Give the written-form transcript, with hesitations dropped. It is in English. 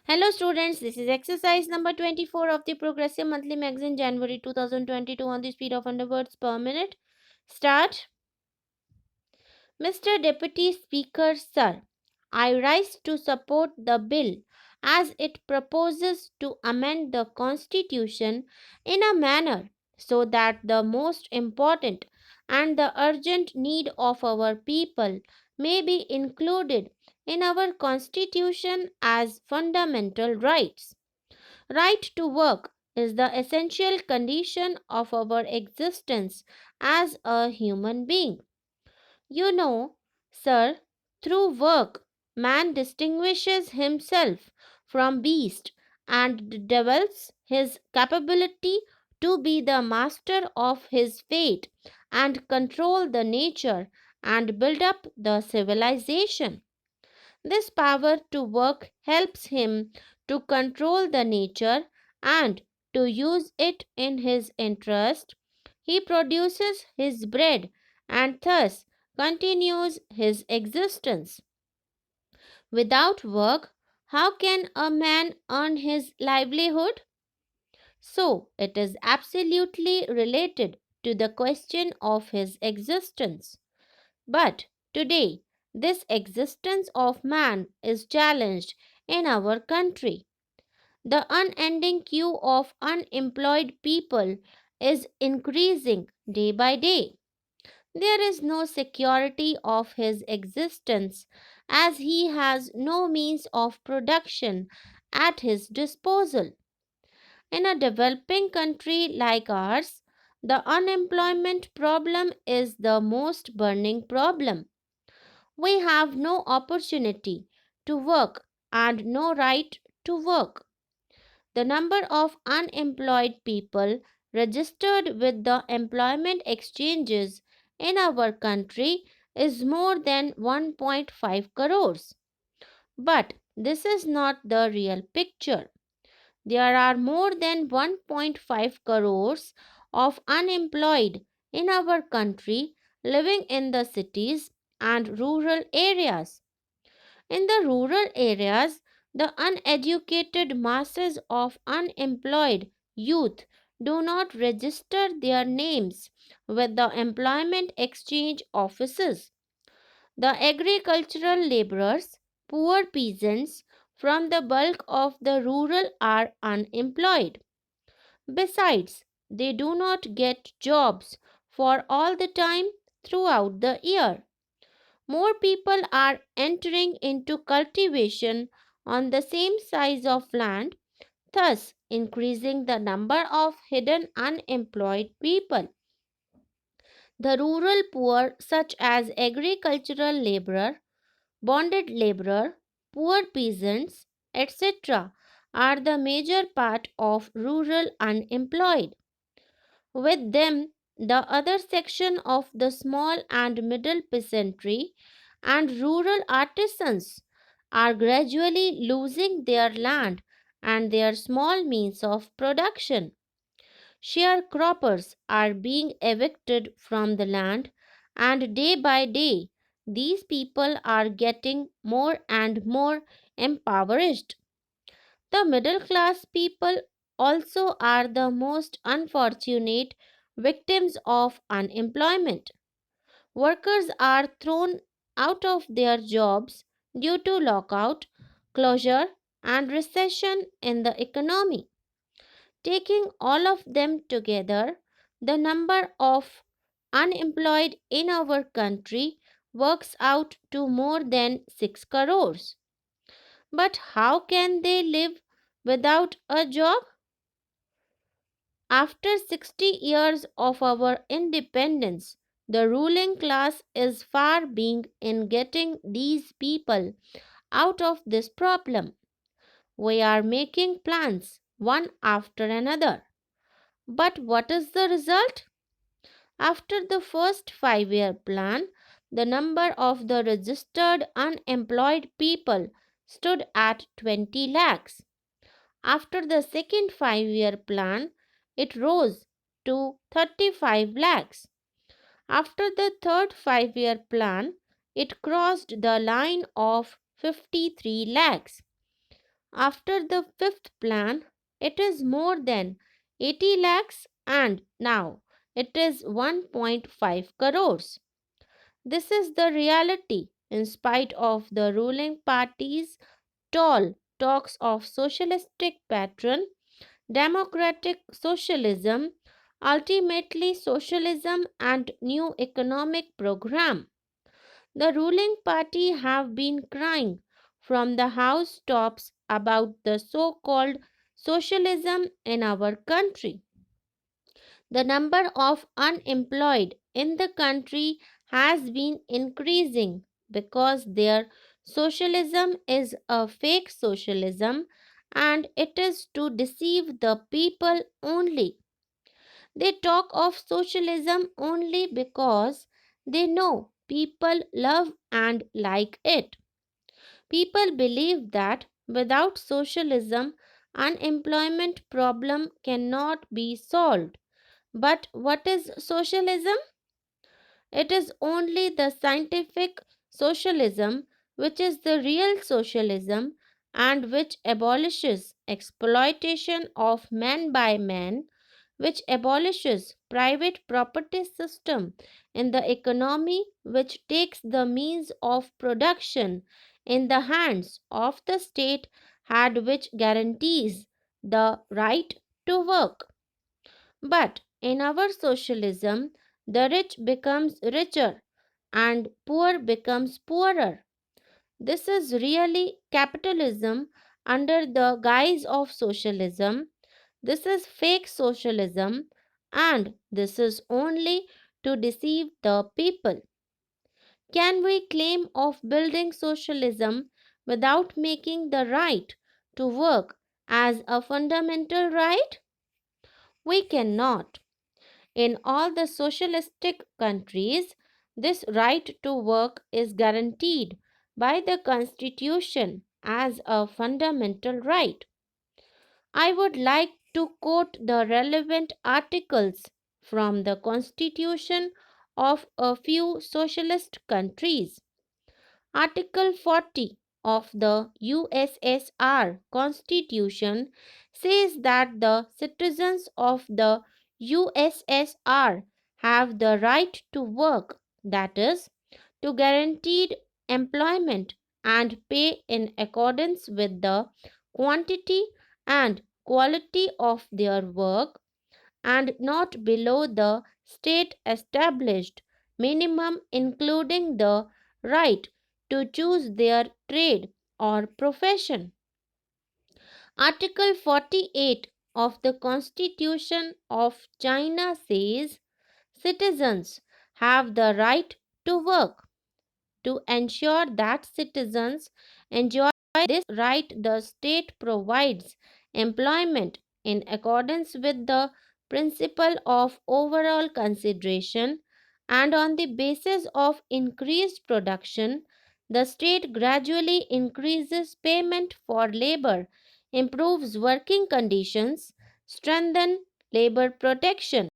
Hello students, this is exercise number 24 of the Progressive Monthly Magazine January 2022 on the speed of 100 words per minute. Start. Mr. Deputy Speaker, Sir, I rise to support the bill as it proposes to amend the Constitution in a manner so that the most important and the urgent need of our people may be included in our Constitution as fundamental rights. Right to work is the essential condition of our existence as a human being. You know, sir, through work, man distinguishes himself from beast and develops his capability to be the master of his fate and control the nature and build up the civilization. This power to work helps him to control the nature and to use it in his interest. He produces his bread and thus continues his existence. Without work, how can a man earn his livelihood? So, it is absolutely related to the question of his existence. But today, this existence of man is challenged in our country. The unending queue of unemployed people is increasing day by day. There is no security of his existence as he has no means of production at his disposal. In a developing country like ours, the unemployment problem is the most burning problem. We have no opportunity to work and no right to work. The number of unemployed people registered with the employment exchanges in our country is more than 1.5 crores. But this is not the real picture. There are more than 1.5 crores of unemployed in our country living in the cities and rural areas. In the rural areas, the uneducated masses of unemployed youth do not register their names with the employment exchange offices. The agricultural laborers, poor peasants from the bulk of the rural are unemployed. Besides, they do not get jobs for all the time throughout the year. More people are entering into cultivation on the same size of land, thus increasing the number of hidden unemployed people. The rural poor, such as agricultural laborer, bonded laborer, poor peasants, etc., are the major part of rural unemployed. With them, the other section of the small and middle peasantry and rural artisans are gradually losing their land and their small means of production. Sharecroppers are being evicted from the land, and day by day, these people are getting more and more impoverished. The middle class people also are the most unfortunate victims of unemployment. Workers are thrown out of their jobs due to lockout, closure, and recession in the economy. Taking all of them together, the number of unemployed in our country works out to more than 6 crores. But how can they live without a job? After 60 years of our independence, the ruling class is far being in getting these people out of this problem. We are making plans one after another. But what is the result? After the first 5-year plan, the number of the registered unemployed people stood at 20 lakhs. After the second 5-year plan, it rose to 35 lakhs. After the third 5-year plan, it crossed the line of 53 lakhs. After the fifth plan, it is more than 80 lakhs and now it is 1.5 crores. This is the reality in spite of the ruling party's tall talks of socialistic pattern, democratic socialism, ultimately socialism and new economic program. The ruling party have been crying from the housetops about the so-called socialism in our country. The number of unemployed in the country has been increasing because their socialism is a fake socialism and it is to deceive the people only. They talk of socialism only because they know people love and like it. People believe that without socialism, unemployment problem cannot be solved. But what is socialism? It is only the scientific socialism which is the real socialism and which abolishes exploitation of man by man, which abolishes private property system in the economy, which takes the means of production in the hands of the state and which guarantees the right to work. But in our socialism, the rich becomes richer and poor becomes poorer. This is really capitalism under the guise of socialism. This is fake socialism and this is only to deceive the people. Can we claim of building socialism without making the right to work as a fundamental right? We cannot. In all the socialistic countries, this right to work is guaranteed by the Constitution as a fundamental right. I would like to quote the relevant articles from the Constitution of a few socialist countries. Article 40 of the USSR Constitution says that the citizens of the USSR have the right to work, that is, to guaranteed employment and pay in accordance with the quantity and quality of their work and not below the state established minimum, including the right to choose their trade or profession. Article 48 of the Constitution of China says citizens have the right to work. To ensure that citizens enjoy this right, the state provides employment in accordance with the principle of overall consideration, and on the basis of increased production, the state gradually increases payment for labor, improves working conditions, strengthens labor protection,